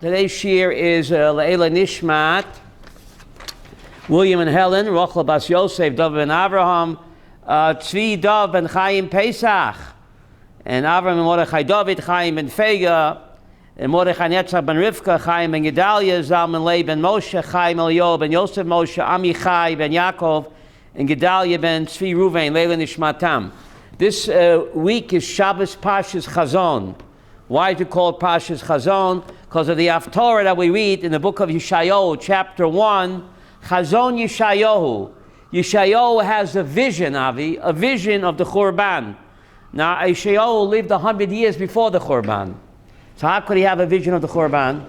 Today's shir is Le'ela Nishmat, William and Helen, Rochel Bas Yosef, Dov ben Avraham, Tzvi Dov ben Chaim Pesach, and Avram and Mordechai David, Chaim ben Fega, and Mordechai Netzach ben Rivka, Chaim ben Gedalia, Zalman Leib ben Moshe, Chaim Elio ben Yosef Moshe, Amichai ben Yaakov, and Gedalia ben Tzvi Ruvain, Le'ela Nishmatam. This week is Shabbos Parshat Chazon. Why is it called Parshat Chazon? Because of the Haftorah that we read in the book of Yeshayahu, chapter 1, Chazon Yeshayahu. Yeshayahu has a vision, Avi, a vision of the Churban. Now, Yeshayahu lived 100 years before the Churban. So how could he have a vision of the Churban?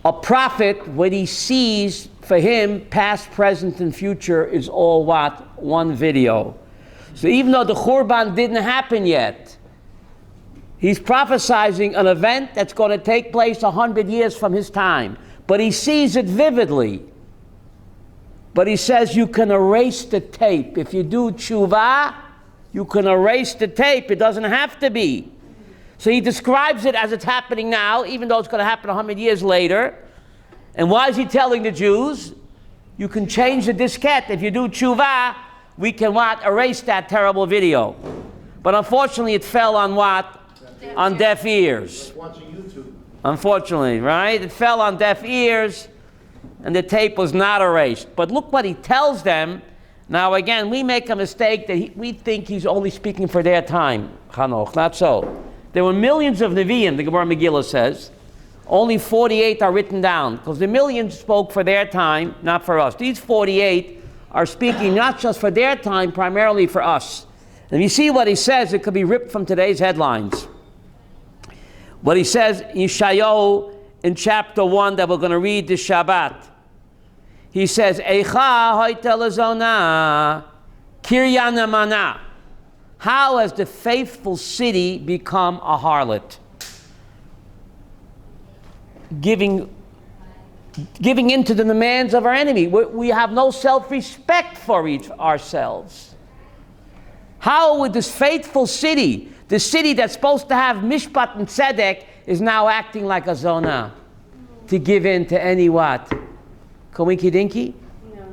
A prophet, what he sees for him, past, present, and future, is all what? One video. So even though the Churban didn't happen yet, he's prophesizing an event that's going to take place 100 years from his time. But he sees it vividly. But he says you can erase the tape. If you do tshuva, you can erase the tape. It doesn't have to be. So he describes it as it's happening now, even though it's going to happen 100 years later. And why is he telling the Jews? You can change the diskette. If you do tshuva, we can what? Erase that terrible video. But unfortunately, it fell on what? On deaf ears. Unfortunately, right? It fell on deaf ears, and the tape was not erased. But look what he tells them. Now again, we make a mistake that we think he's only speaking for their time. Chanoch, not so. There were millions of Nevi'im, the Gemara Megillah says. Only 48 are written down, because the millions spoke for their time, not for us. These 48 are speaking not just for their time, primarily for us. And you see what he says, it could be ripped from today's headlines. What he says in Yeshayahu in chapter 1 that we're going to read this Shabbat. He says, Eicha hoyta lezona kiryana mana. How has the faithful city become a harlot? Giving into the demands of our enemy. We have no self-respect for ourselves. How would this faithful city, the city that's supposed to have mishpat and tzedek, is now acting like a zona to give in to any what? Kawinky dinky? No.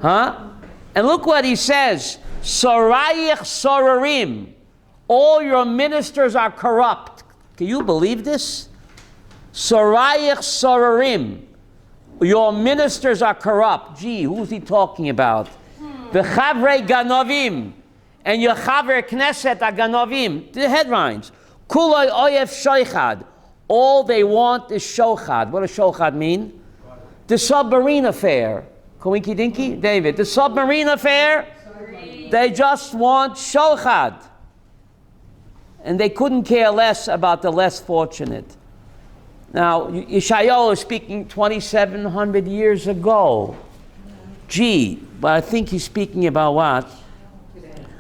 Huh? And look what he says. Sorayich sorarim. All your ministers are corrupt. Can you believe this? Sorayich sorarim. Your ministers are corrupt. Gee, who's he talking about? The chavrei ganovim. And your chaver knesset are ganovim. The headlines. Kuloi oyev shochad. All they want is shochad. What does shochad mean? The submarine affair. Kawinky dinky? David. The submarine affair? Sorry. They just want shochad. And they couldn't care less about the less fortunate. Now, Yeshayahu is speaking 2,700 years ago. Gee, but I think he's speaking about what?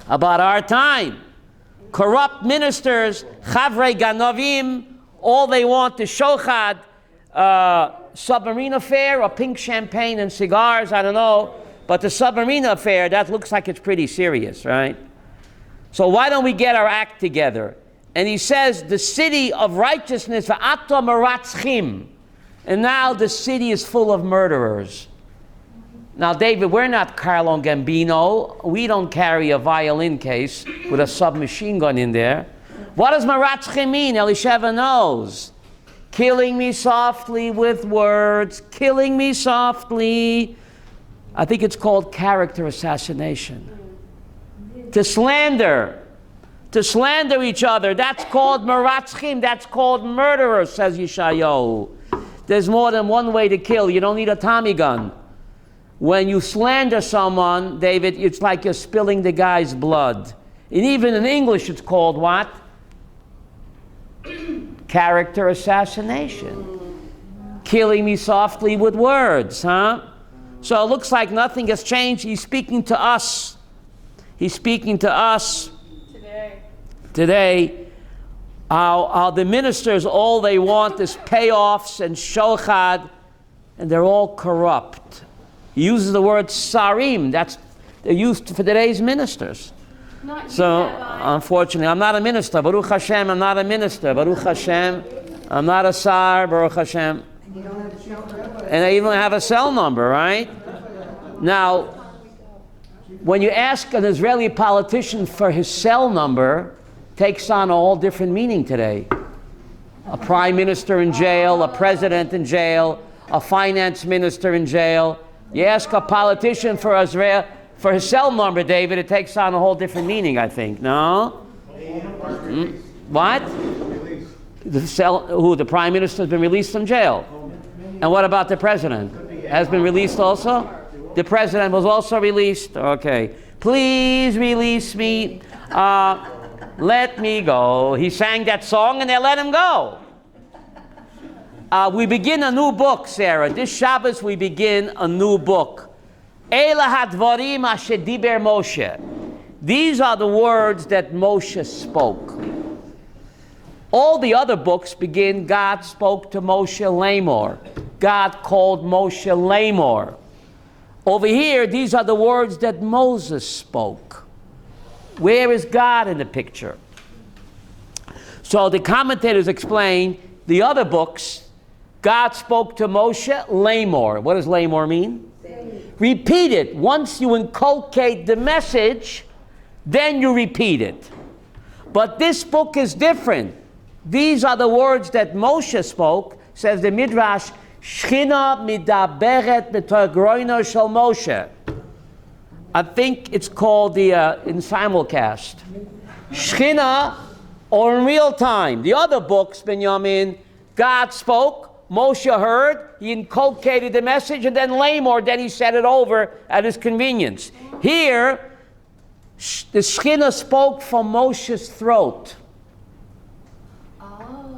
About our time. Corrupt ministers, chavrei ganovim, all they want is shochad, submarine affair, or pink champagne and cigars, I don't know. But the submarine affair, that looks like it's pretty serious, right? So why don't we get our act together? And he says, the city of righteousness, v'ato meratzchim. And now the city is full of murderers. Now, David, we're not Carlo Gambino. We don't carry a violin case with a submachine gun in there. What does meratzchim mean? Elisheva knows. Killing me softly with words. Killing me softly. I think it's called character assassination. To slander each other, that's called meratzchim, that's called murderers, says Yeshayahu. There's more than one way to kill. You don't need a Tommy gun. When you slander someone, David, it's like you're spilling the guy's blood. And even in English, it's called what? Character assassination. Killing me softly with words, huh? So it looks like nothing has changed. He's speaking to us. He's speaking to us today. How the ministers, all they want is payoffs and shochad, and they're all corrupt. He uses the word sarim. They're used for today's ministers. So, unfortunately, I'm not a minister. Baruch Hashem, I'm not a minister. Baruch Hashem. I'm not a sar, Baruch Hashem. And I even have a cell number, right? Now, when you ask an Israeli politician for his cell number, takes on a whole different meaning today. A prime minister in jail, a president in jail, a finance minister in jail. You ask a politician for Israel, for his cell number, David, it takes on a whole different meaning, I think. No? What? The prime minister has been released from jail. And what about the president? Has been released also? The president was also released? Okay. Please release me. Let me go. He sang that song and they let him go. We begin a new book, Sarah. This Shabbos we begin a new book. Ela hadvarim asher diber Moshe. These are the words that Moshe spoke. All the other books begin, God spoke to Moshe Lamor. God called Moshe Lamor. Over here, these are the words that Moses spoke. Where is God in the picture? So the commentators explain the other books, God spoke to Moshe Lamor. What does Lamor mean? Repeat it. Once you inculcate the message, then you repeat it. But this book is different. These are the words that Moshe spoke, says the Midrash, Shchina midaberet b'togroino shel Moshe. I think it's called in simulcast. Shchina, or in real time. The other books, Binyamin, God spoke, Moshe heard, he inculcated the message, and then Lamor, then he said it over at his convenience. Here, the Shchina spoke from Moshe's throat.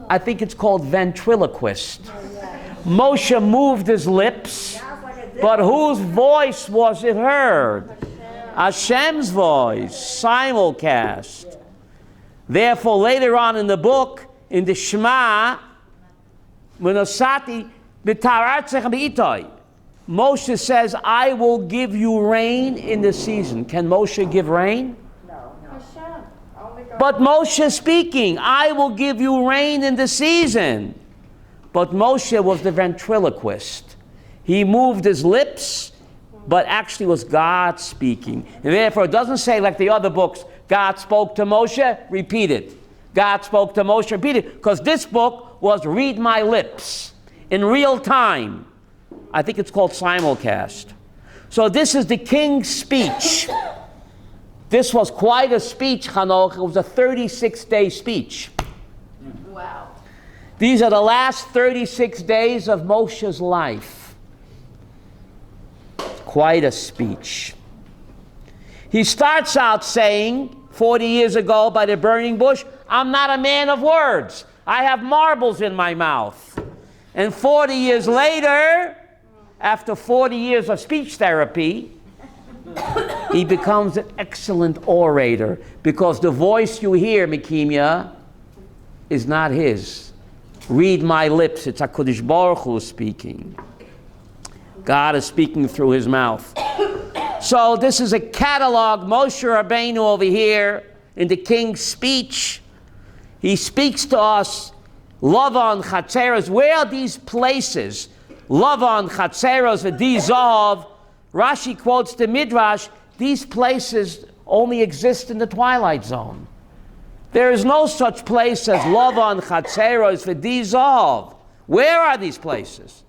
I think it's called ventriloquist. Moshe moved his lips, but whose voice was it heard? Hashem's voice, simulcast. Therefore, later on in the book, in the Shema, Moshe says, I will give you rain in the season. Can Moshe give rain? But Moshe speaking, I will give you rain in the season. But Moshe was the ventriloquist. He moved his lips, but actually was God speaking. And therefore it doesn't say like the other books, God spoke to Moshe, repeat it. God spoke to Moshe, repeat it. Because this book was read my lips in real time. I think it's called simulcast. So this is the king's speech. This was quite a speech, Hanoch. It was a 36-day speech. Wow. These are the last 36 days of Moshe's life. Quite a speech. He starts out saying, 40 years ago by the burning bush, I'm not a man of words. I have marbles in my mouth. And 40 years later, after 40 years of speech therapy, he becomes an excellent orator because the voice you hear, Mekimia, is not his. Read my lips. It's HaKadosh Baruch Hu speaking. God is speaking through his mouth. So this is a catalog. Moshe Rabbeinu over here in the king's speech. He speaks to us. Lavan, Chatzeros. Where are these places? Lavan, Chatzeros, V'di Zahav. Rashi quotes the Midrash. These places only exist in the Twilight Zone. There is no such place as Lavan, Chatzeros, V'di Zahav. Where are these places?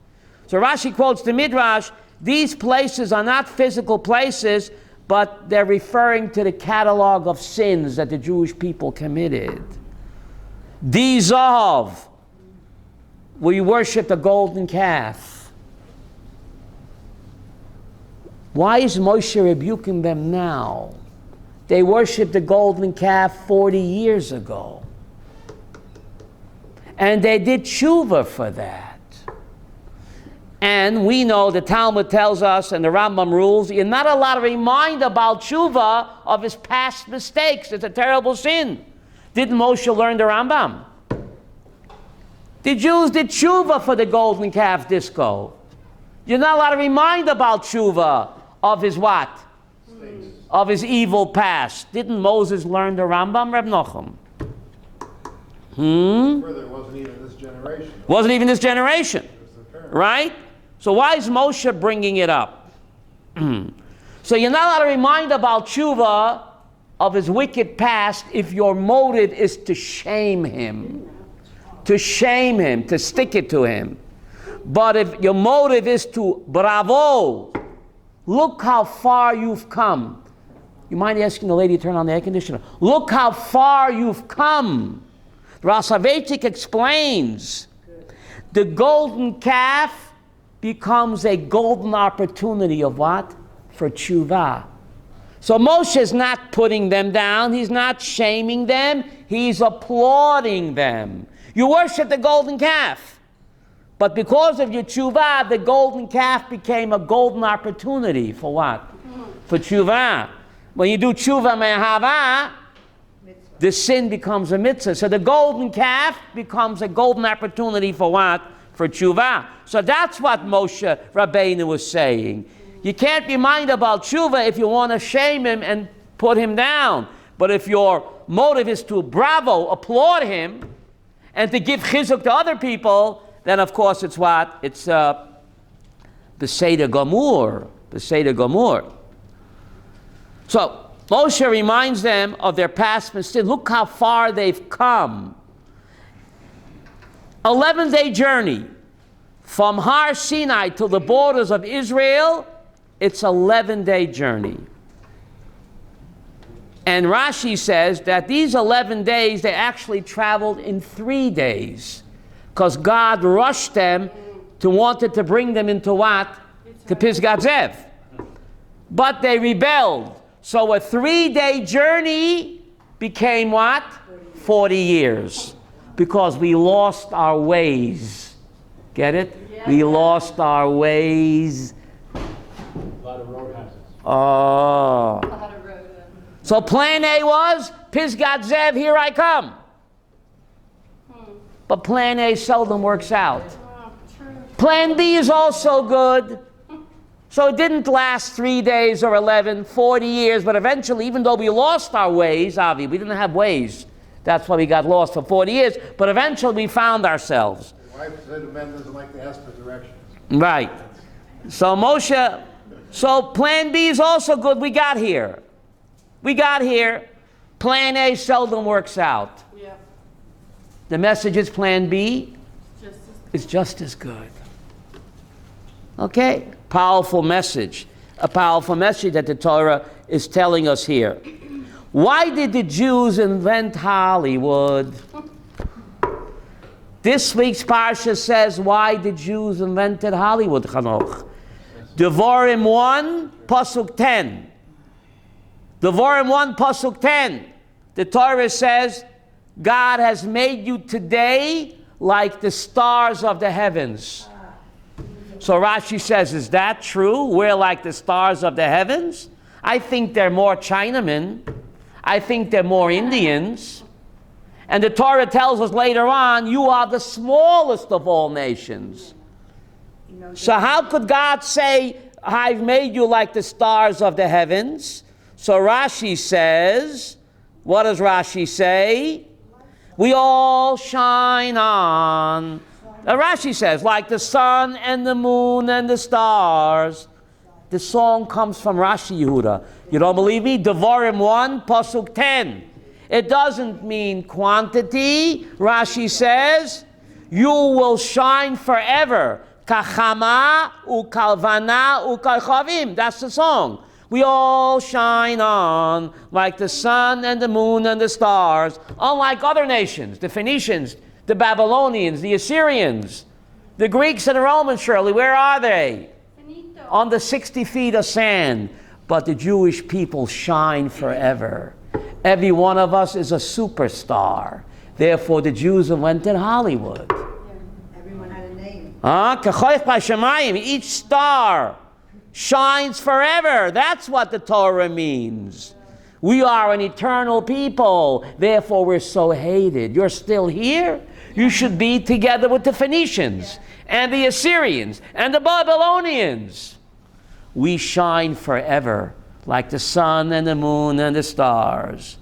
So Rashi quotes the Midrash. These places are not physical places, but they're referring to the catalog of sins that the Jewish people committed. Di Zahav, we worship the golden calf. Why is Moshe rebuking them now? They worshiped the golden calf 40 years ago. And they did tshuva for that. And we know the Talmud tells us, and the Rambam rules, you're not allowed to remind about tshuva of his past mistakes. It's a terrible sin. Didn't Moshe learn the Rambam? The Jews did tshuva for the golden calf disco. You're not allowed to remind about tshuva of his what? Mistakes. Of his evil past. Didn't Moses learn the Rambam, Reb Nochem? Further, it wasn't even this generation. generation. Wasn't even this generation. Right? So why is Moshe bringing it up? So you're not allowed to remind about tshuva of his wicked past if your motive is to shame him. To shame him, to stick it to him. But if your motive is to bravo, look how far you've come. You mind asking the lady to turn on the air conditioner? Look how far you've come. Rasavetik explains, the golden calf becomes a golden opportunity of what? For tshuva. So Moshe is not putting them down. He's not shaming them. He's applauding them. You worship the golden calf. But because of your tshuva, the golden calf became a golden opportunity for what? For tshuva. When you do tshuva me'ahava, the sin becomes a mitzvah. So the golden calf becomes a golden opportunity for what? For tshuva. So that's what Moshe Rabbeinu was saying. You can't be minded about tshuva if you want to shame him and put him down. But if your motive is to bravo, applaud him, and to give chizuk to other people, then of course it's what? It's Beseder Gamur. Beseder Gamur. So Moshe reminds them of their past mistakes. Look how far they've come. 11-day journey from Har Sinai to the borders of Israel. It's 11-day journey. And Rashi says that these 11 days, they actually traveled in 3 days. Because God rushed them wanted to bring them into what? To Pisgat Zev. But they rebelled. So a 3-day journey became what? 40 years. Because we lost our ways. Get it? Yeah. We lost our ways. A lot of road hazards. Oh. A lot of road. So plan A was, Pisgat Zev, here I come. But plan A seldom works out. Plan B is also good. So it didn't last 3 days or 11, 40 years, but eventually, even though we lost our ways, obviously, we didn't have ways. That's why we got lost for 40 years, but eventually we found ourselves. The wife said the man doesn't like to ask for directions. Right. So Moshe, so plan B is also good. We got here. We got here. Plan A seldom works out. Yeah. The message is plan B is just as good. Okay? Powerful message. A powerful message that the Torah is telling us here. Why did the Jews invent Hollywood? This week's Parshat says, why the Jews invented Hollywood, Chanoch. Devarim 1, Pasuk 10. Devarim 1, Pasuk 10. The Torah says, God has made you today like the stars of the heavens. So Rashi says, is that true? We're like the stars of the heavens? I think they're more Chinamen. I think they're more Indians. And the Torah tells us later on, you are the smallest of all nations. So how could God say, I've made you like the stars of the heavens? So Rashi says, what does Rashi say? We all shine on. Rashi says, like the sun and the moon and the stars. The song comes from Rashi Yehuda. You don't believe me? Devarim 1, Pasuk 10. It doesn't mean quantity. Rashi says, you will shine forever. Kachama ukalvana ukalchavim. That's the song. We all shine on like the sun and the moon and the stars. Unlike other nations, the Phoenicians, the Babylonians, the Assyrians, the Greeks and the Romans, surely, where are they? Finito. On the 60 feet of sand. But the Jewish people shine forever. Every one of us is a superstar. Therefore, the Jews invented Hollywood. Yeah, everyone had a name. Each star shines forever. That's what the Torah means. We are an eternal people. Therefore, we're so hated. You're still here? You should be together with the Phoenicians and the Assyrians and the Babylonians. We shine forever like the sun and the moon and the stars.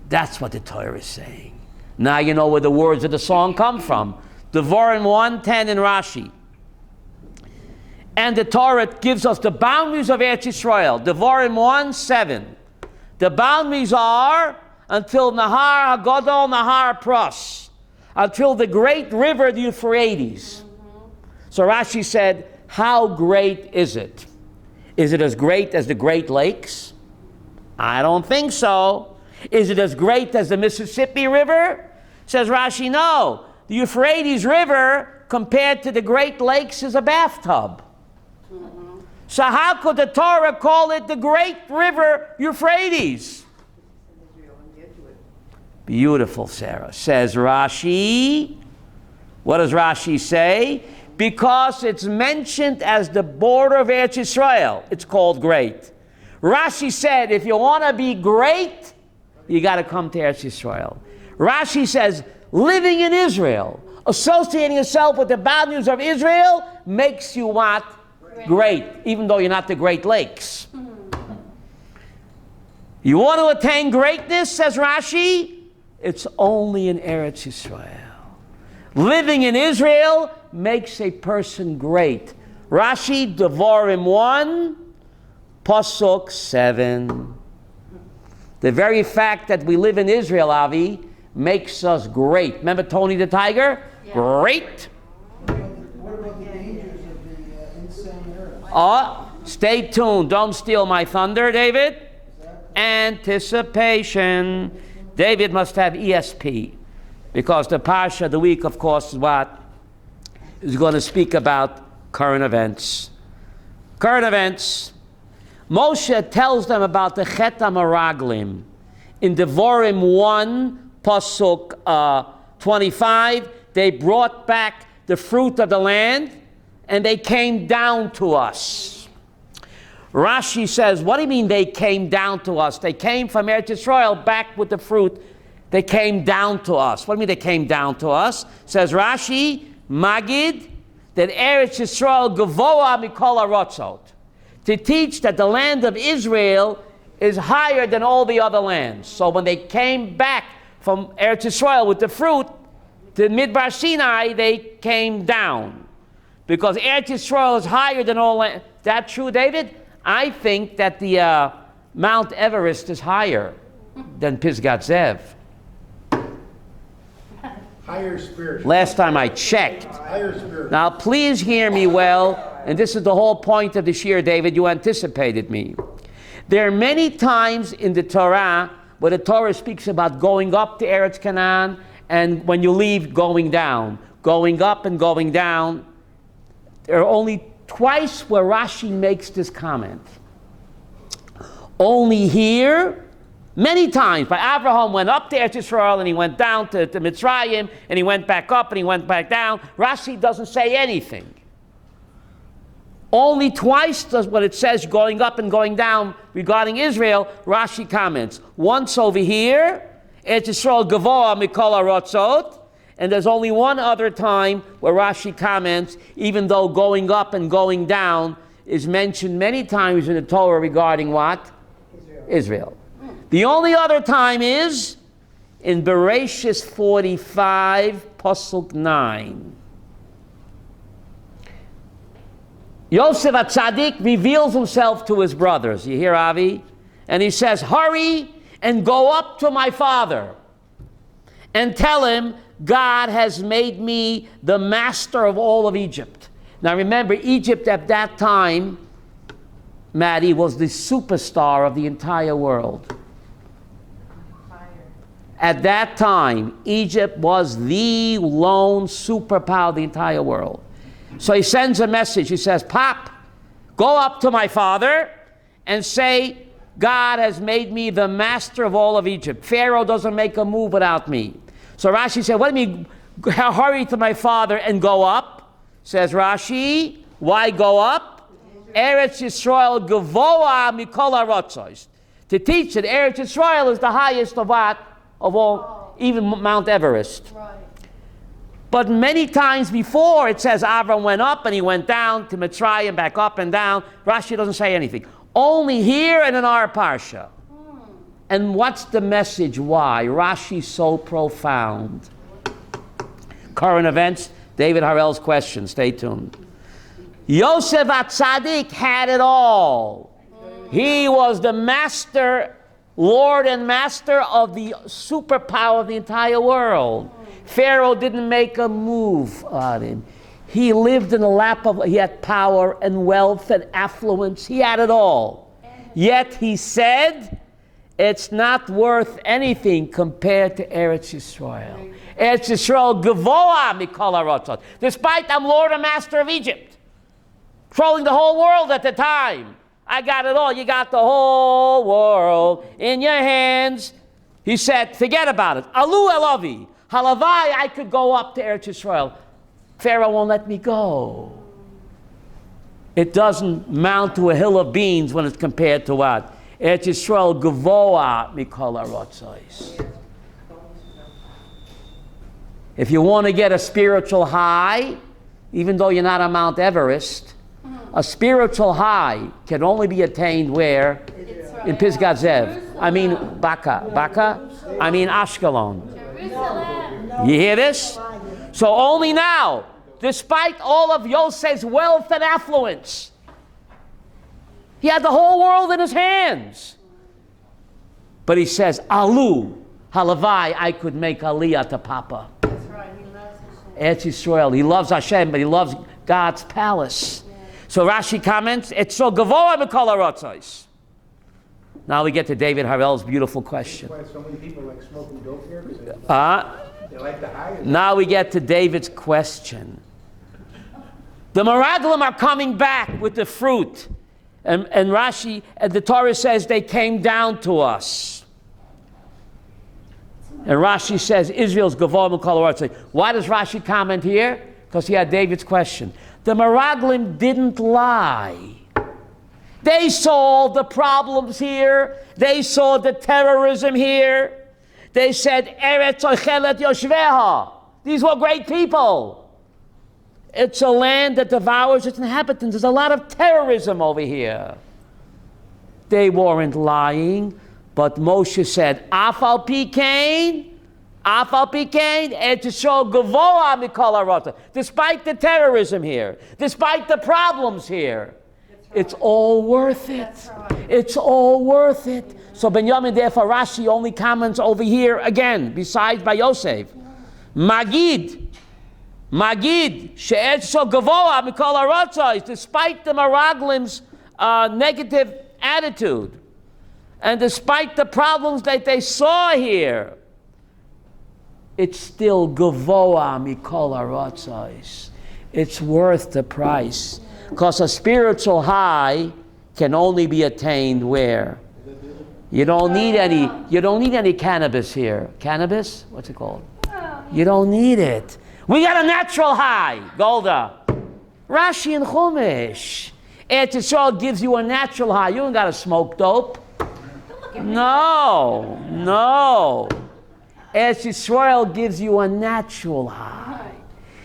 That's what the Torah is saying. Now you know where the words of the song come from. Devarim 1:10 in Rashi. And the Torah gives us the boundaries of Eretz Yisrael. Devarim 1:7. The boundaries are until Nahar HaGadol, Nahar Pros, until the great river, the Euphrates. So Rashi said, how great is it? Is it as great as the Great Lakes? I don't think so. Is it as great as the Mississippi River? Says Rashi, no. The Euphrates River, compared to the Great Lakes, is a bathtub. So how could the Torah call it the Great River Euphrates? Beautiful, Sarah. Says Rashi. What does Rashi say? Because it's mentioned as the border of Eretz Yisrael, it's called great. Rashi said, if you want to be great, you got to come to Eretz Yisrael. Rashi says, living in Israel, associating yourself with the boundaries of Israel, makes you what? Great, even though you're not the Great Lakes. You want to attain greatness, says Rashi? It's only in Eretz Yisrael. Living in Israel makes a person great. Rashi, Devarim 1, Pasuk 7. The very fact that we live in Israel, Avi, makes us great. Remember Tony the Tiger? Yeah. Great. What about the dangers of the insane earth? Stay tuned. Don't steal my thunder, David. Anticipation. David must have ESP, because the Parsha of the week, of course, is what? Is going to speak about current events. Current events. Moshe tells them about the Chet HaMeraglim. In Devarim 1, Pasuk 25, they brought back the fruit of the land, and they came down to us. Rashi says, what do you mean they came down to us? They came from Eretz Yisrael back with the fruit. They came down to us. What do you mean they came down to us? Says Rashi, Magid, that Eretz Yisrael Gavoa Mikol Arotzot, to teach that the land of Israel is higher than all the other lands. So when they came back from Eretz Yisrael with the fruit to Midbar Sinai, they came down. Because Eretz Yisrael is higher than all lands. Is that true, David? I think that the Mount Everest is higher than Pisgat Zev. Higher spirit. Last time I checked. Higher spirit. Now please hear me well, and this is the whole point of this year, David. You anticipated me. There are many times in the Torah where the Torah speaks about going up to Eretz Canaan, and when you leave, going down. Going up and going down. There are only twice where Rashi makes this comment. Only here, many times. But Abraham went up to Eretz Yisrael, and he went down to Mitzrayim, and he went back up, and he went back down. Rashi doesn't say anything. Only twice does what it says going up and going down regarding Israel, Rashi comments. Once over here, Eretz Yisrael Gavoa Mikol Arotzot, and there's only one other time where Rashi comments, even though going up and going down is mentioned many times in the Torah regarding what? Israel. The only other time is in Bereshis 45, Pasuk 9. Yosef HaTzadik reveals himself to his brothers. You hear, Avi? And he says, hurry and go up to my father and tell him, God has made me the master of all of Egypt. Now remember, Egypt at that time, Maddie, was the superstar of the entire world. At that time, Egypt was the lone superpower of the entire world. So he sends a message. He says, Pop, go up to my father and say, God has made me the master of all of Egypt. Pharaoh doesn't make a move without me. So Rashi said, let me hurry to my father and go up. Says Rashi, why go up? Eretz Yisrael Gavoa Mikol Arotzos. To teach that Eretz Yisrael is the highest of what? Of all, even Mount Everest. Right. But many times before it says Avram went up and he went down to Mitzrayim, back up and down. Rashi doesn't say anything. Only here and in our Parsha. And what's the message? Why? Rashi's so profound. Current events, David Harel's question. Stay tuned. Yosef HaTzadik had it all. He was the master, Lord and master of the superpower of the entire world. Pharaoh didn't make a move on him. He lived in the lap of, he had power and wealth and affluence. He had it all. Yet he said, it's not worth anything compared to Eretz Yisrael. Eretz Yisrael Gavoa Mikol Harotzot. Despite I'm Lord and Master of Egypt, controlling the whole world at the time. I got it all. You got the whole world in your hands. He said, forget about it. Alu Elavi. Halavai, I could go up to Eretz Yisrael. Pharaoh won't let me go. It doesn't mount to a hill of beans when it's compared to what? Eretz Yisrael Gavoa Mikol Harotzos. If you want to get a spiritual high, even though you're not on Mount Everest, a spiritual high can only be attained where? In Pisgat Zev. I mean Baka. I mean Ashkelon. You hear this? So only now, despite all of Yosef's wealth and affluence, he had the whole world in his hands. But he says, Alu, Halavai, I could make Aliyah to Papa. That's right, he loves Hashem. Eretz Yisrael, he loves Hashem, but he loves God's palace. Yeah. So Rashi comments, it's so Gavoa Mikol Harotzos. Now we get to David Harel's beautiful question. That's why so many people like smoking dope here. They like the high. Now we get to David's question. The Meraglim are coming back with the fruit. And Rashi, and the Torah says they came down to us. And Rashi says Israel's Gavoa Mikol Harotzos. Why does Rashi comment here? Because he had David's question. The Meraglim didn't lie. They saw the problems here. They saw the terrorism here. They said, Eretz Ochelet Yoshveha. These were great people. It's a land that devours its inhabitants. There's a lot of terrorism over here. They weren't lying, but Moshe said, Afal Pikain, Eretz Yisrael Gavoa Mikol Harotzos. Despite the terrorism here, despite the problems here, it's all worth it. It's all worth it. So Benjamin, therefore, Rashi only comments over here again, besides by Yosef. Magid, She'etz Yisrael Gavoa Mikol Harotzos, despite the Meraglim's negative attitude, and despite the problems that they saw here, it's still Gavoa Mikol Harotzos. It's worth the price. Because a spiritual high can only be attained where? You don't need any cannabis here. Cannabis? What's it called? You don't need it. We got a natural high, Golda. Rashi and Chumash. Eretz Yisrael gives you a natural high. You don't got to smoke dope. No. Eretz Yisrael gives you a natural high.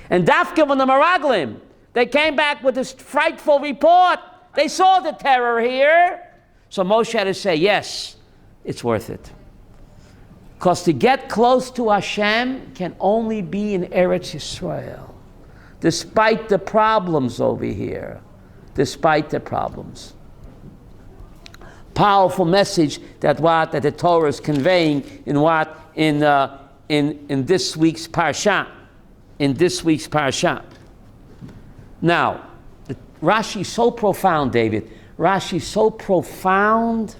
And Dafka when the Meraglim, they came back with this frightful report. They saw the terror here. So Moshe had to say, yes, it's worth it. Because to get close to Hashem can only be in Eretz Yisrael. Despite the problems over here. Despite the problems. Powerful message that the Torah is conveying in this week's Parshat. In this week's Parshat. Now, Rashi is so profound, David. Rashi is so profound.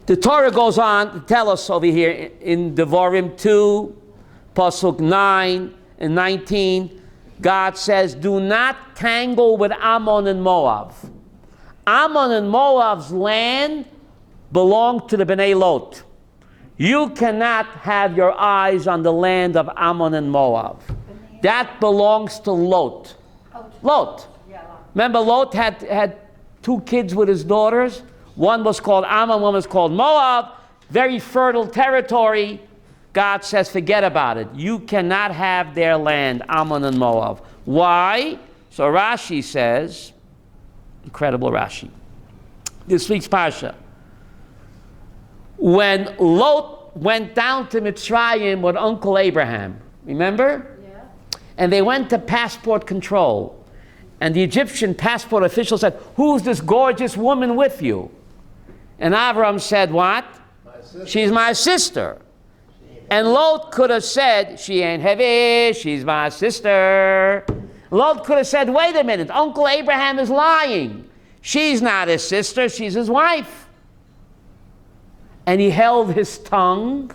The Torah goes on to tell us over here in Devarim 2, Pasuk 9 and 19, God says, do not tangle with Ammon and Moab. Ammon and Moab's land belonged to the Bnei Lot. You cannot have your eyes on the land of Ammon and Moab. That belongs to Lot. Lot. Remember, Lot had two kids with his daughters. One was called Ammon, one was called Moab. Very fertile territory. God says, forget about it. You cannot have their land, Ammon and Moab. Why? So Rashi says, incredible Rashi. This week's Parsha. When Lot went down to Mitzrayim with Uncle Abraham, remember? And they went to passport control. And the Egyptian passport official said, who's this gorgeous woman with you? And Avram said, what? She's my sister. And Lot could have said, she ain't heavy, she's my sister. Lot could have said, wait a minute, Uncle Abraham is lying. She's not his sister, she's his wife. And he held his tongue.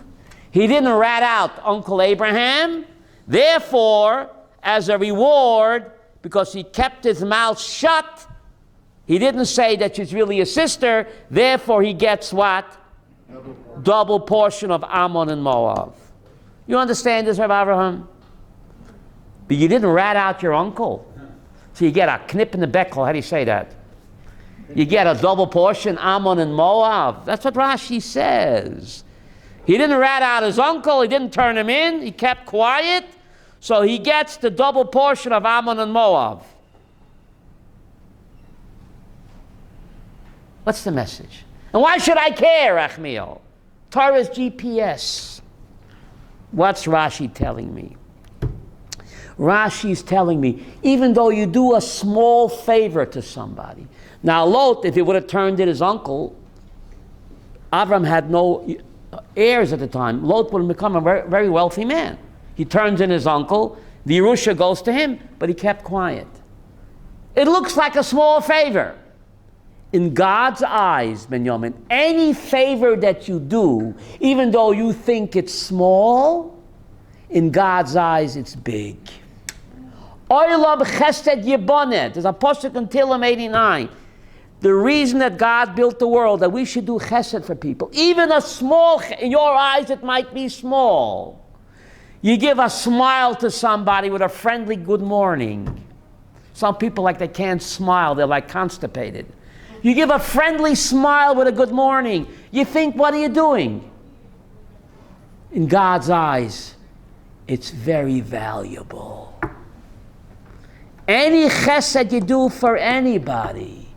He didn't rat out Uncle Abraham. Therefore, as a reward, because he kept his mouth shut, he didn't say that she's really a sister. Therefore, he gets what? Double portion of Ammon and Moab. You understand this, Rabbi Abraham? But you didn't rat out your uncle. So you get a knip in the bekel. How do you say that? You get a double portion, Ammon and Moab. That's what Rashi says. He didn't rat out his uncle. He didn't turn him in. He kept quiet. So he gets the double portion of Ammon and Moab. What's the message? And why should I care, Achmiel? Torah's GPS. What's Rashi telling me? Rashi's telling me, even though you do a small favor to somebody. Now Lot, if he would have turned in his uncle, Avram had no heirs at the time. Lot would have become a very, very wealthy man. He turns in his uncle, the Yerusha goes to him, but he kept quiet. It looks like a small favor. In God's eyes, Benjamin, any favor that you do, even though you think it's small, in God's eyes it's big. Oilab chesed yibonet. There's a pasuk in Tehillim 89. The reason that God built the world, that we should do chesed for people. Even a small, in your eyes it might be small. You give a smile to somebody with a friendly good morning. Some people like they can't smile, they're like constipated. You give a friendly smile with a good morning. You think, what are you doing? In God's eyes, it's very valuable. Any chesed you do for anybody,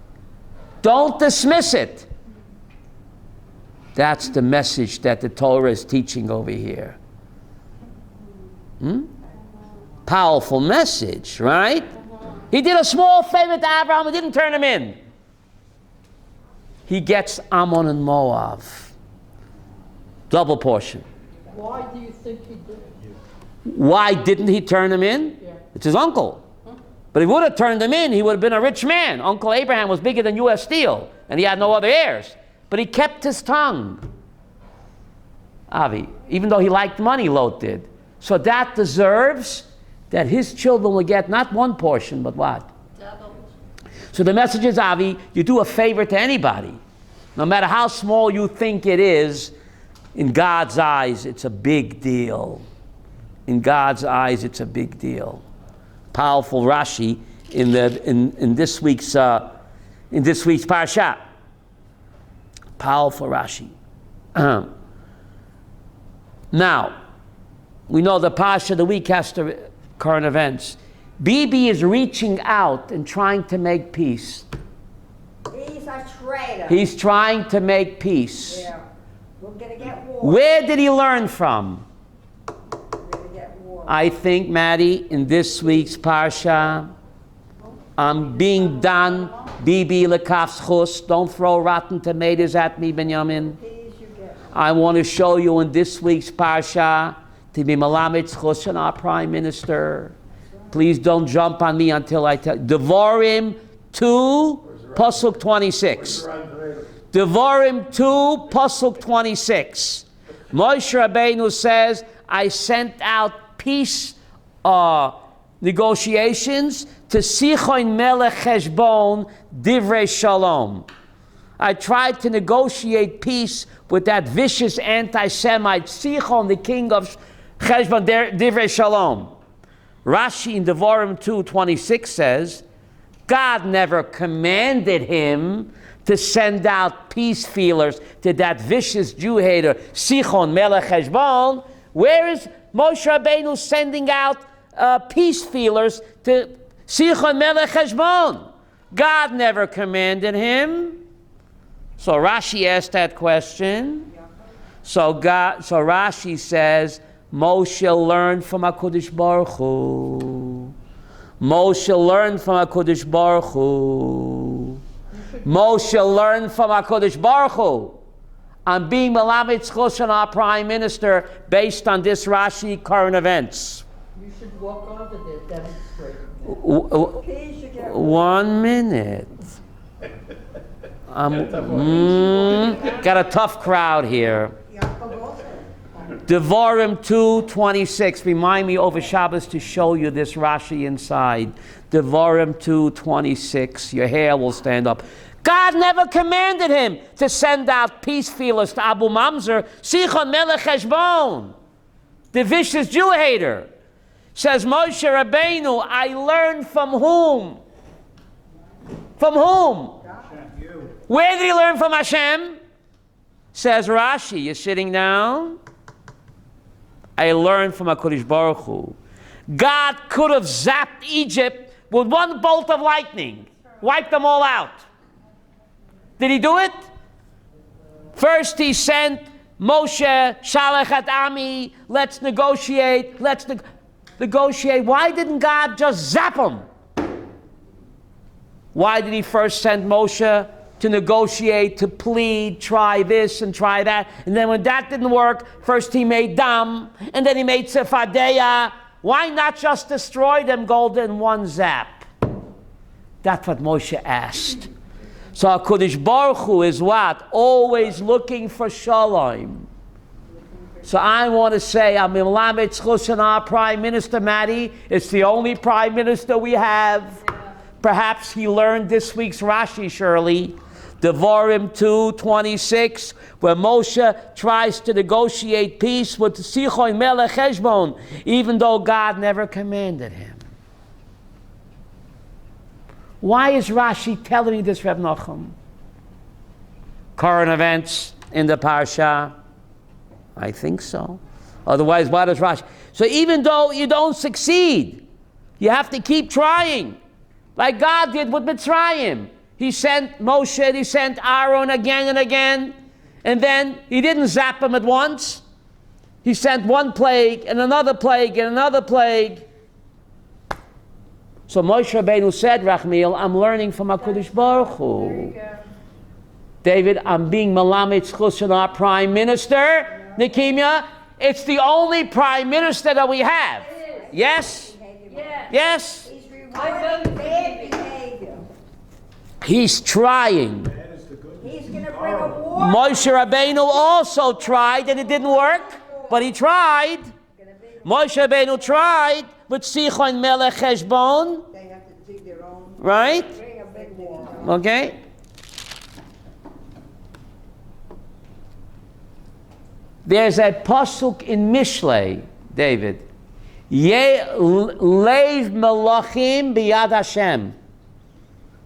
don't dismiss it. That's the message that the Torah is teaching over here. Powerful message, right? He did a small favor to Abraham and didn't turn him in. He gets Ammon and Moab. Double portion. Why do you think he did? Why didn't he turn him in? Yeah. It's his uncle. But if he would have turned him in, he would have been a rich man. Uncle Abraham was bigger than U.S. Steel, and he had no other heirs. But he kept his tongue. Avi, even though he liked money, Lot did. So that deserves that his children will get not one portion, but what? Double. So the message is, Avi, you do a favor to anybody. No matter how small you think it is, in God's eyes, it's a big deal. In God's eyes, it's a big deal. Powerful Rashi in this week's Parshat. Powerful Rashi. Now, we know the Parsha of the week has to current events. Bibi is reaching out and trying to make peace. He's a traitor. He's trying to make peace. Yeah. We're going to get war. Where did he learn from? We're going to get war. I think, Maddie, in this week's Parsha, I'm being done. Bibi lekaf schus. Don't throw rotten tomatoes at me, Benjamin. Please, you get I want to show you in this week's Parsha to be Malamed schus and our Prime Minister. Please don't jump on me until I tell you. Devarim 2, Pasuk 26. Devarim 2, Pasuk 26. Moshe Rabbeinu says, I sent out peace negotiations to Sichon Melech Heshbon Divrei Shalom. I tried to negotiate peace with that vicious anti-Semite, Sichon, the king of Heshbon Divrei Shalom. Rashi in Devarim 2:26 says, God never commanded him to send out peace feelers to that vicious Jew hater, Sichon Melech Heshbon. Where is Moshe Rabbeinu sending out peace feelers to Sichon Melech Heshbon? God never commanded him. So Rashi asked that question. So Rashi says, Moshe learned from HaKadosh Baruch Hu. Moshe learned from HaKadosh Baruch Hu. Moshe learned from HaKadosh Baruch Hu. I'm being Melamed Choshen, our Prime Minister, based on this Rashi current events. You should walk over there, demonstrate. He should get 1 minute. Got a tough crowd here. Yaakov also. Devarim 2:26. Remind me over Shabbos to show you this Rashi inside. Devarim 2:26. Your hair will stand up. God never commanded him to send out peace feelers to Abu Mamzer, Sichon Melech Heshbon, the vicious Jew hater. Says Moshe Rabbeinu, I learned from whom? From whom? Where did he learn from Hashem? Says Rashi, you're sitting down. I learned from HaKadosh Baruch Hu. God could have zapped Egypt with one bolt of lightning, wiped them all out. Did he do it? First he sent Moshe, Shalach et Ami, let's negotiate, negotiate. Why didn't God just zap him? Why did he first send Moshe to negotiate, to plead, try this and try that? And then when that didn't work, first he made Dam, and then he made Sephadeya. Why not just destroy them, Golda, in one zap? That's what Moshe asked. So HaKadosh Baruch Hu is what? Always looking for shalom. So I want to say, I'm Melamed Choshen, our Prime Minister, Maddie. It's the only Prime Minister we have. Perhaps he learned this week's Rashi, Shirley. Devarim 2:26, where Moshe tries to negotiate peace with Sichon Melech Heshbon, even though God never commanded him. Why is Rashi telling me this, Reb Nachum? Current events in the Parsha? I think so. Otherwise, why does Rashi? So even though you don't succeed, you have to keep trying. Like God did with Mitzrayim. He sent Moshe, he sent Aaron again and again, and then he didn't zap them at once. He sent one plague and another plague and another plague. So Moshe Rabbeinu said, Rachmiel, I'm learning from HaKadosh Baruch Hu. David, I'm being Melamed Choshen, our Prime Minister. Nekimia, it's the only Prime Minister that we have. Yes? Yes? He's rewarding bad behavior. He's trying. He's going to bring a war. Moshe Rabbeinu also tried and it didn't work, but he tried. Moshe Rabbeinu tried with Sichon Melech Heshbon. They have to dig their own. Right? Bring a big war. Okay. There's a pasuk in Mishlei, David. Leiv melachim biyad Hashem.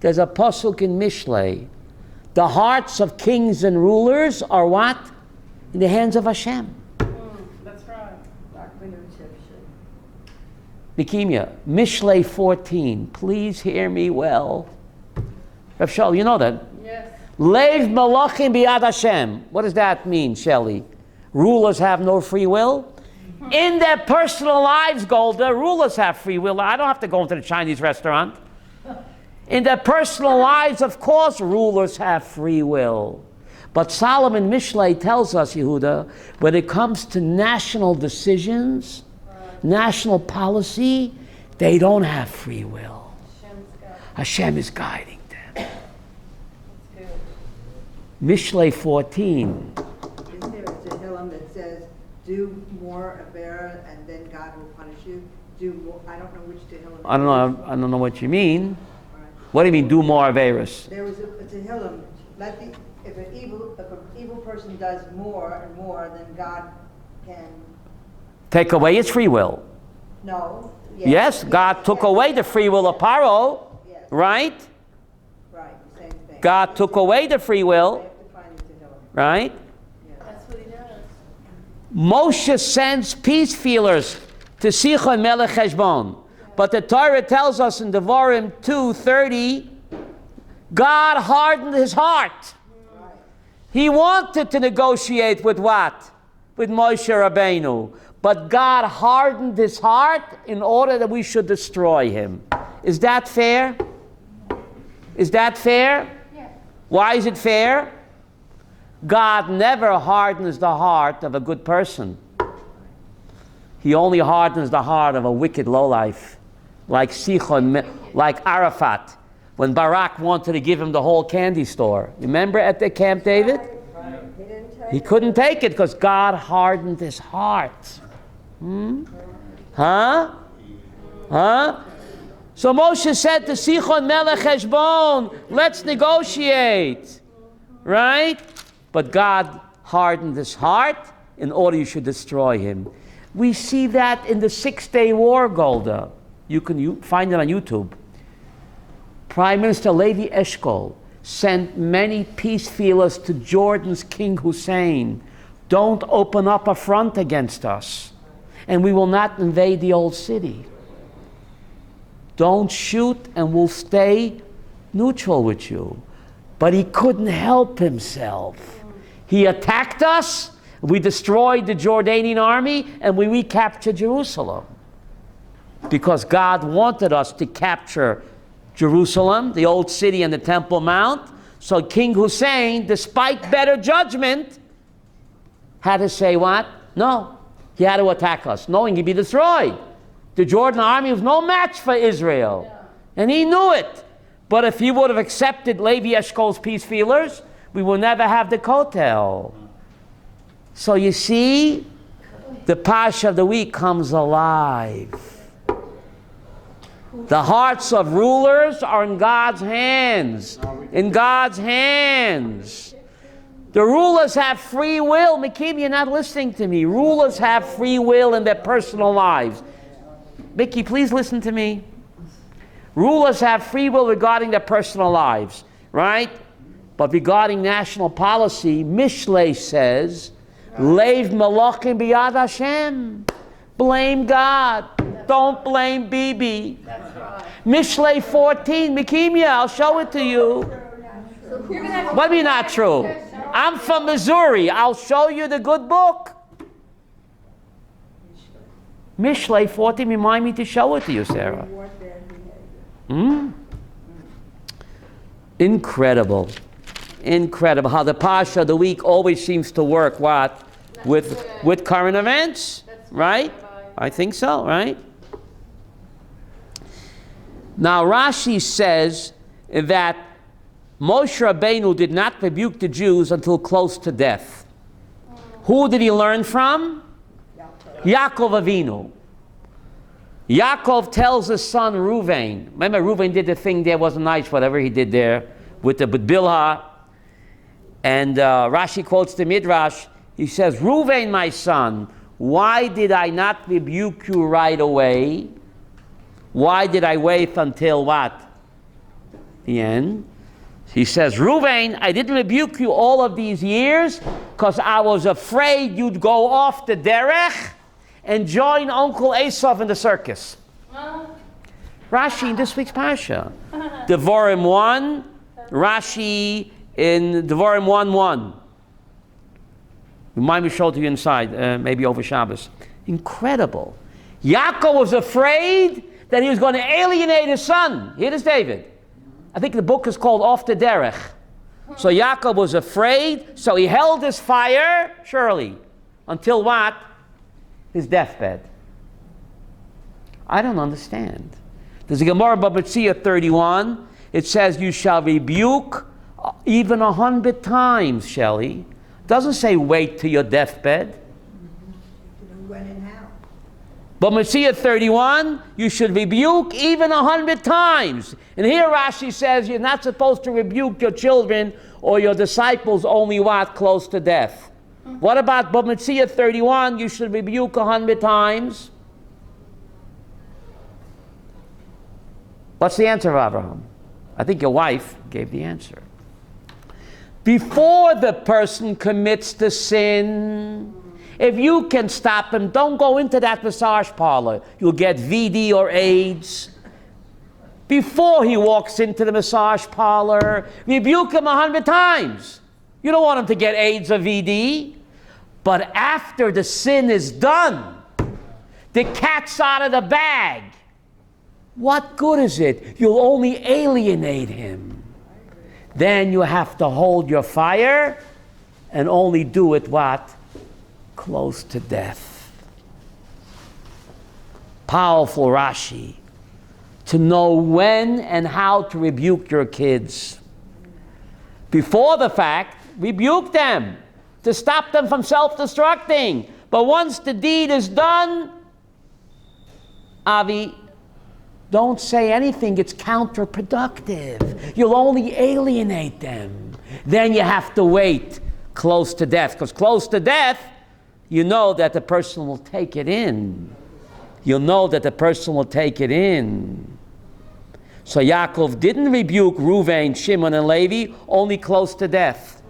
There's a pasuk in Mishlei. The hearts of kings and rulers are what? In the hands of Hashem. That's right. Nikimia, Mishlei 14. Please hear me well. Rav Shaul, you know that? Yes. Leiv melachim biyad Hashem. What does that mean, Shelley? Rulers have no free will? In their personal lives, Golda, rulers have free will. I don't have to go into the Chinese restaurant. In their personal lives, of course, rulers have free will. But Solomon Mishlei tells us, Yehuda, when it comes to national decisions, national policy, they don't have free will. Hashem is guiding them. Mishlei 14. Isn't there a Tehillim that says, do more Avera and then God will punish you? Do more, I don't know which Tehillim. I don't know what you mean. Right. What do you mean, do more Averis? There was a Tehillim, if an evil person does more and more, then God can, Take away its free will. no. Yes, God took away the free will of Paro, Yes, right? right, the same thing. God took away the free I will, have to find the Tehillim. right? That's what he does. Moshe sends peace feelers to Sichon Melech Heshbon. But the Torah tells us in Devarim 2:30, God hardened his heart. He wanted to negotiate with what? With Moshe Rabbeinu. but God hardened his heart in order that we should destroy him. Is that fair? Is that fair? Yeah. Why is it fair? God never hardens the heart of a good person. He only hardens the heart of a wicked lowlife, like Sichon, like Arafat, when Barak wanted to give him the whole candy store. Remember at the Camp David? He couldn't take it because God hardened his heart. Huh? So Moshe said to Sichon Melech Heshbon, let's negotiate. Right? But God hardened his heart in order you should destroy him. We see that in the 6-Day War, Golda. You can find it on YouTube. Prime Minister Levi Eshkol sent many peace feelers to Jordan's King Hussein. Don't open up a front against us, and we will not invade the old city. Don't shoot, and we'll stay neutral with you. But he couldn't help himself. He attacked us, we destroyed the Jordanian army, and we recaptured Jerusalem. Because God wanted us to capture Jerusalem, the old city and the Temple Mount. So King Hussein, despite better judgment, had to say what? No. He had to attack us, knowing he'd be destroyed. The Jordan army was no match for Israel. And he knew it. But if he would have accepted Levi Eshkol's peace feelers, we will never have the Kotel. So you see, the Parsha of the week comes alive. The hearts of rulers are in God's hands. In God's hands. The rulers have free will. Mickey, you're not listening to me. Rulers have free will in their personal lives. Mickey, please listen to me. Rulers have free will regarding their personal lives, right? But regarding national policy, Mishlei says, Leiv Malachim biyad Hashem. Blame God. Don't blame Bibi. That's right. Mishlei 14, Mikimia, I'll show it to you. What do you not true? I'm from Missouri. I'll show you the good book. Mishlei 14, remind me to show it to you, Sarah. Incredible. Incredible how the Parsha of the week always seems to work, what? With current events, right? I think so, right? Now Rashi says that Moshe Rabbeinu did not rebuke the Jews until close to death. Who did he learn from? Yaakov Avinu. Yaakov tells his son Reuven. Remember, Reuven did the thing there, wasn't nice, whatever he did there with Bilhah. And Rashi quotes the Midrash. He says, Reuven, my son, why did I not rebuke you right away? Why did I wait until what? The end. He says, Reuven, I didn't rebuke you all of these years because I was afraid you'd go off the derech and join Uncle Esav in the circus. Rashi in this week's Parsha. Devarim 1, Rashi in Devarim 1:1. Remind me to show it to you inside, maybe over Shabbos. Incredible. Yaakov was afraid that he was going to alienate his son. Here is David. I think the book is called Off the Derech. So Yaakov was afraid, so he held his fire, surely, until what? His deathbed. I don't understand. There's a Gemara Bava Metzia 31. It says, you shall rebuke even 100 times, Shelley. Doesn't say wait till your deathbed. When and how. But Metzia 31, you should rebuke even 100 times. And here Rashi says you're not supposed to rebuke your children or your disciples only what? Close to death. What about Metzia 31, you should rebuke 100 times? What's the answer, Abraham? I think your wife gave the answer. Before the person commits the sin, if you can stop him, don't go into that massage parlor. You'll get VD or AIDS. Before he walks into the massage parlor, rebuke him 100 times. You don't want him to get AIDS or VD. But after the sin is done, The cat's out of the bag. What good is it? You'll only alienate him. Then you have to hold your fire and only do it what? Close to death. Powerful Rashi. To know when and how to rebuke your kids. Before the fact, rebuke them to stop them from self-destructing. But once the deed is done, Avi, don't say anything. It's counterproductive. You'll only alienate them. Then you have to wait close to death. Because close to death, you know that the person will take it in. You'll know that the person will take it in. So Yaakov didn't rebuke Reuven, Shimon, and Levi, only close to death.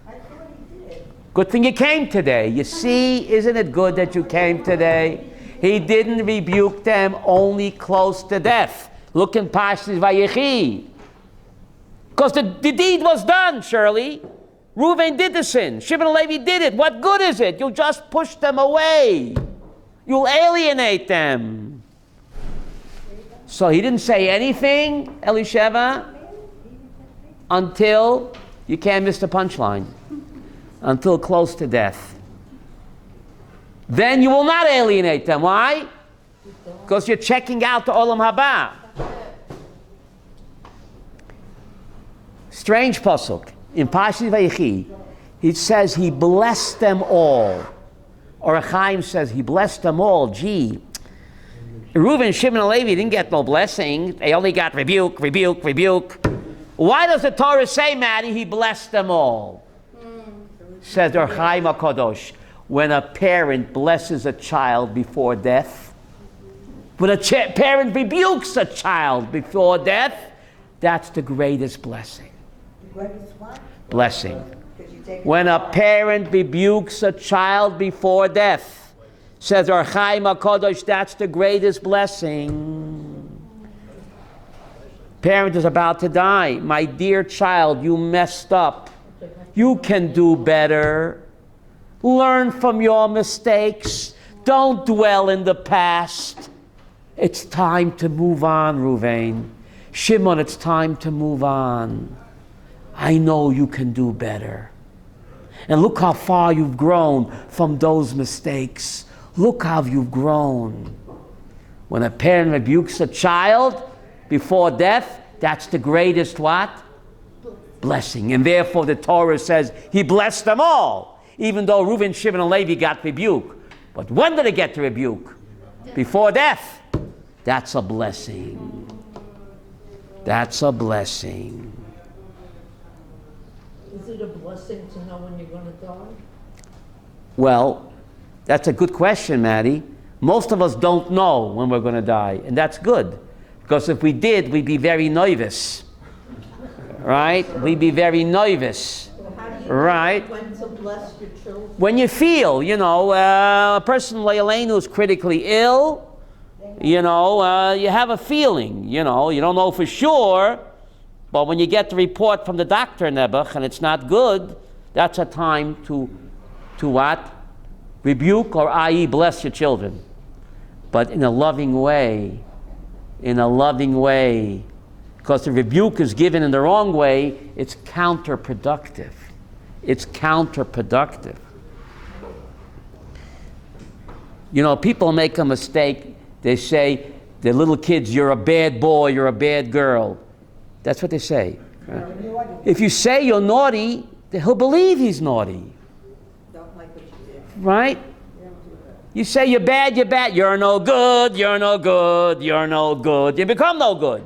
I thought he did. Good thing you came today. You see, isn't it good that you came today? He didn't rebuke them, only close to death. Look in Parshat Vayechi. Because the deed was done, Shirley. Reuven did the sin. Shimon and Levi did it. What good is it? You'll just push them away. You'll alienate them. So he didn't say anything, Elisheva, until, you can't miss the punchline, until close to death. Then you will not alienate them. Why? Because you're checking out the Olam Haba. Strange pasuk. In Parshat Vayechi, it says he blessed them all. Or Chaim says he blessed them all. Gee, Reuben, Shimon, and Levi didn't get no blessing. They only got rebuke, rebuke, rebuke. Why does the Torah say, Maddie, he blessed them all? Says Or Chaim HaKadosh, when a parent blesses a child before death, when a parent rebukes a child before death, that's the greatest blessing. The greatest what? Blessing. 'Cause you take When a parent rebukes a child before death, says Or Chaim HaKadosh, that's the greatest blessing. Parent is about to die. My dear child, you messed up. You can do better. Learn from your mistakes. Don't dwell in the past. It's time to move on, Reuven. Shimon, it's time to move on. I know you can do better. And look how far you've grown from those mistakes. Look how you've grown. When a parent rebukes a child before death, that's the greatest what? Blessing. And therefore the Torah says he blessed them all, even though Reuven, Shimon, and Levi got rebuke. But when did they get the rebuke? Before death. That's a blessing. That's a blessing. Is it a blessing to know when you're going to die? Well, that's a good question, Maddie. Most of us don't know when we're going to die, and that's good. Because if we did, we'd be very nervous. Right? We'd be very nervous. Well, how do you Right. know when to bless your children? When you feel, a person like Elaine who's critically ill, you have a feeling, you don't know for sure, but when you get the report from the doctor, Nebuch, and it's not good, that's a time to what? Rebuke or i.e. bless your children. But in a loving way. In a loving way. Because the rebuke is given in the wrong way, it's counterproductive. It's counterproductive. People make a mistake. They say, the little kids, you're a bad boy, you're a bad girl. That's what they say. Right? If you say you're naughty, he'll believe he's naughty. Don't like what you did. Right? You say you're bad, you're no good, you're no good, you're no good. You become no good.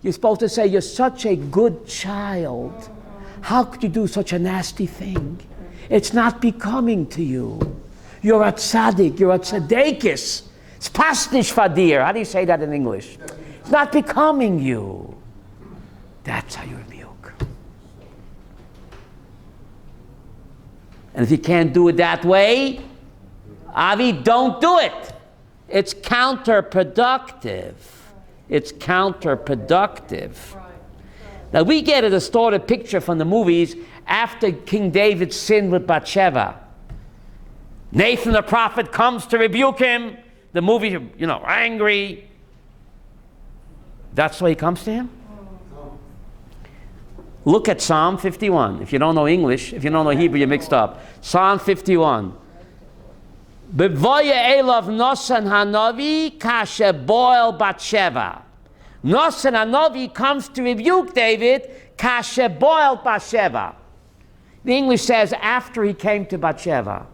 You're supposed to say, you're such a good child. How could you do such a nasty thing? It's not becoming to you. You're a tzaddik, you're a tzaddikis. It's pasnish fadir. How do you say that in English? It's not becoming you. That's how you rebuke. And if you can't do it that way, Avi, don't do it. It's counterproductive. It's counterproductive. Now we get a distorted picture from the movies after King David sinned with Bathsheba. Nathan the prophet comes to rebuke him. the movie, angry. That's why he comes to him? Look at Psalm 51. If you don't know English, if you don't know Hebrew, you're mixed up. Psalm 51. B'voye elav Nosan Hanavi kashe boel Batsheva. Nosan Hanavi comes to rebuke David kashe boel Batsheva. The English says after he came to Batsheva.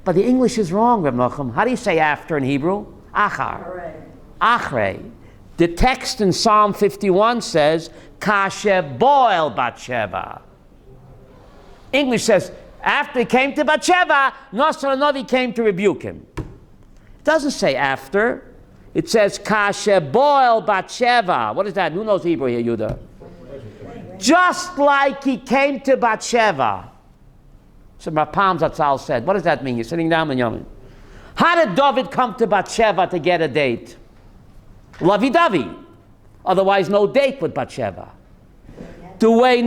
But the English is wrong, Reb Nachum. How do you say after in Hebrew? Achar. Achrei. The text in Psalm 51 says kashe boel Batsheva. English says after he came to Batsheva, Nosan Hanavi came to rebuke him. It doesn't say after. It says kashe boel Batsheva. What is that? Who knows Hebrew here, Yudah? Just like he came to Batsheva. So Rapam Zatzal said, what does that mean? You're sitting down, Binyamin. How did David come to Batsheva to get a date? Lovey-dovey. Otherwise, no date with Batsheva. The way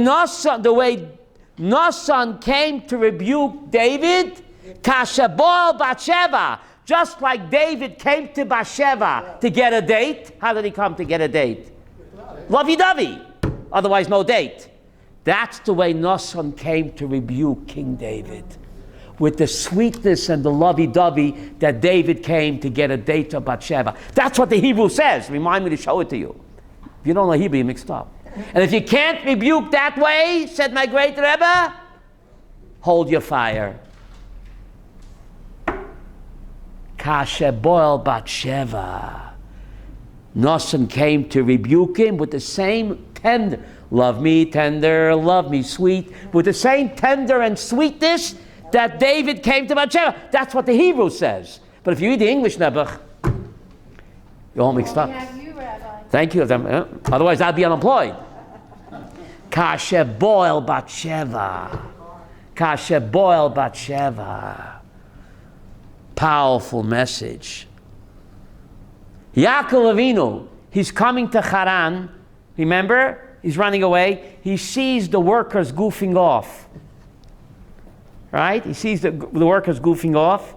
Nosan came to rebuke David, kashe boel Batsheva. Just like David came to Batsheva to get a date. How did he come to get a date? Lovey-dovey. Otherwise, no date. That's the way Nosan came to rebuke King David. With the sweetness and the lovey-dovey that David came to get a date of Batsheva. That's what the Hebrew says. Remind me to show it to you. If you don't know Hebrew, you're mixed up. And if you can't rebuke that way, said my great Rebbe, hold your fire. Kashe boel Batsheva. Nosan came to rebuke him with the same tender, love me tender, love me sweet, with the same tender and sweetness that David came to Batsheva. That's what the Hebrew says. But if you read the English, Nebuch, you're all mixed up. Thank you. Otherwise, I'd be unemployed. Kashe boel Batsheva. Kashe boel Batsheva. Powerful message. Yaakov Avinu, he's coming to Haran. Remember? He's running away. He sees the workers goofing off. Right? He sees the workers goofing off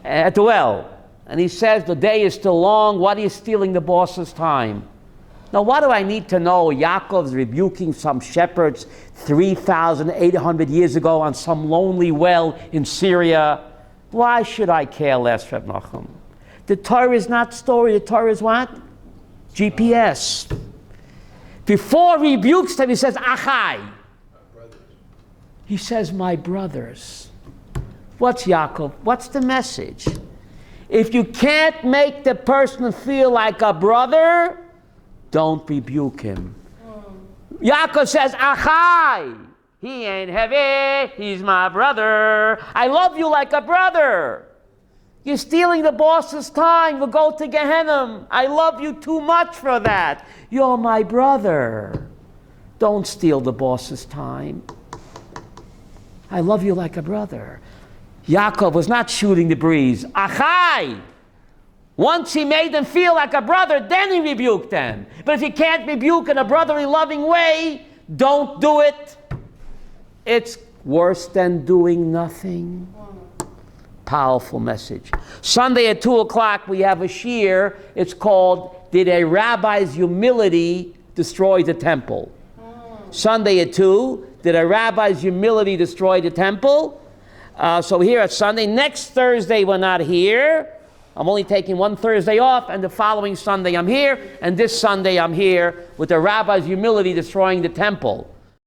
at the well. And he says, the day is still long. What are you stealing the boss's time? Now, what do I need to know? Yaakov's rebuking some shepherds 3,800 years ago on some lonely well in Syria. Why should I care less, Reb Nachum? The Torah is not story. The Torah is what? GPS. Before he rebukes them, he says, Achai. He says, my brothers. What's Yaakov? What's the message? If you can't make the person feel like a brother, don't rebuke him. Yaakov says, Achai. He ain't heavy. He's my brother. I love you like a brother. You're stealing the boss's time. We'll go to Gehenna. I love you too much for that. You're my brother. Don't steal the boss's time. I love you like a brother. Yaakov was not shooting the breeze. Achai! Once he made them feel like a brother, then he rebuked them. But if you can't rebuke in a brotherly, loving way, don't do it. It's worse than doing nothing. Powerful message. Sunday at 2 o'clock we have a shiur. It's called, Did a Rabbi's Humility Destroy the Temple? Sunday at 2, Did a Rabbi's Humility Destroy the Temple? So here at Sunday. Next Thursday we're not here. I'm only taking one Thursday off, and the following Sunday I'm here, and this Sunday I'm here with the Rabbi's Humility Destroying the Temple.